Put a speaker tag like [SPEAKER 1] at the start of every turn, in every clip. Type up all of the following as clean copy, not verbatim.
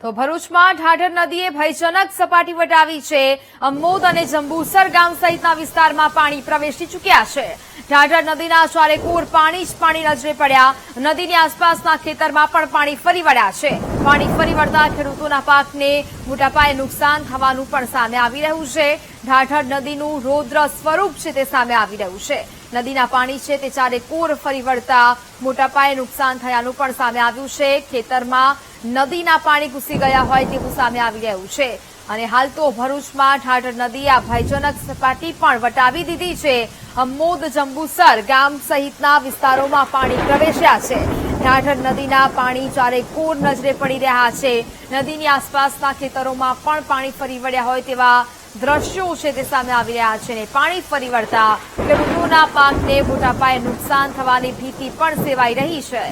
[SPEAKER 1] તો ભરૂચમાં ઢાઢર નદીએ ભયજનક સપાટી વટાવી છે। અમોદ અને જંબુસર ગામ સહિતના વિસ્તારમાં પાણી પ્રવેશી ચૂક્યા છે। ઢાઢર નદીના ચારેકોર પાણી જ પાણી નજરે પડ્યા। નદીની આસપાસના ખેતરમાં પણ પાણી ફરી વળ્યા છે। પાણી ફરી વળતા ખેડૂતોના પાકને મોટા પાયે નુકસાન થવાનું પણ સામે આવી રહ્યું છે। ઢાઢર નદીનું રૌદ્ર સ્વરૂપ છે તે સામે આવી રહ્યું છે। નદીના પાણી છે તે ચારેકોર ફરી વળતા મોટા પાયે નુકસાન થયાનું પણ સામે આવ્યું છે। ખેતરમાં નદીના પાણી ઘૂસી ગયા હોય તેવું સામે આવી રહ્યું છે અને હાલ તો ભરૂચમાં ઢાઢર નદી આ ભયજનક સપાટી પણ વટાવી દીધી છે। અમોદ જંબુસર ગામ સહિતના વિસ્તારોમાં પાણી પ્રવેશ્યા છે। ઢાઢર નદીના પાણી ચારેકોર નજરે પડી રહ્યા છે। નદીની આસપાસના ખેતરોમાં પણ પાણી ફરી વળ્યા હોય તેવા દ્રશ્યો છે તે સામે આવી રહ્યા છે અને પાણી ફરી વળતા ખેડૂતોના પાકને મોટા પાયે નુકસાન થવાની ભીતિ પણ સેવાઈ રહી છે।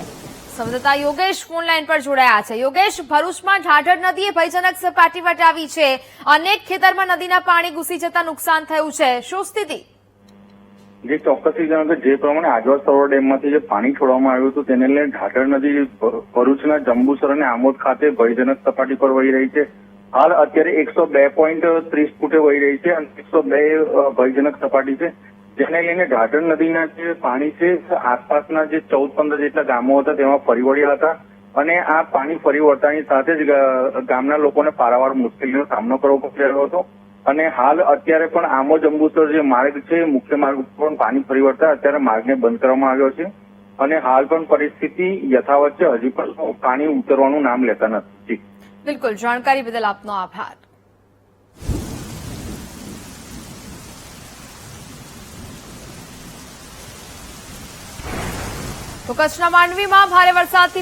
[SPEAKER 1] સંવાદદાતા યોગેશ ફોનલાઈન પર જોડાયા છે। યોગેશ, ભરૂચમાં ઢાઢર નદીએ ભયજનક સપાટી વટાવી છે। અનેક ખેતરમાં નદીના પાણી ઘૂસી જતા નુકસાન થયું છે, શું સ્થિતિ?
[SPEAKER 2] જે ચોક્કસથી જણાવે જે પ્રમાણે આજવા સરોવર ડેમમાંથી જે પાણી છોડવામાં આવ્યું હતું તેને લઈને ઢાઢર નદી ભરૂચના જંબુસર અને આમોદ ખાતે ભયજનક સપાટી પર વહી રહી છે। હાલ અત્યારે 102.30 ફૂટે વહી રહી છે અને 102 ભયજનક સપાટી છે, જેને લઈને ઢાઢર નદીના જે પાણી છે આસપાસના જે 14-15 જેટલા ગામો હતા તેમાં ફરી વળ્યા હતા અને આ પાણી ફરી વળતાની સાથે જ ગામના લોકોને પારાવાર મુશ્કેલીનો સામનો કરવો પડી રહ્યો હતો અને હાલ અત્યારે પણ આમોદ જંબુસર જે માર્ગ છે મુખ્ય માર્ગ ઉપર પણ પાણી ફરી વળતા અત્યારે માર્ગને બંધ કરવામાં આવ્યો છે અને હાલ પણ પરિસ્થિતિ યથાવત છે। હજી પણ પાણી ઉતરવાનું નામ લેતા નથી।
[SPEAKER 1] બિલકુલ, જાણકારી બદલ આપનો આભાર। તો કચ્છના માંડવીમાં ભારે વરસાદથી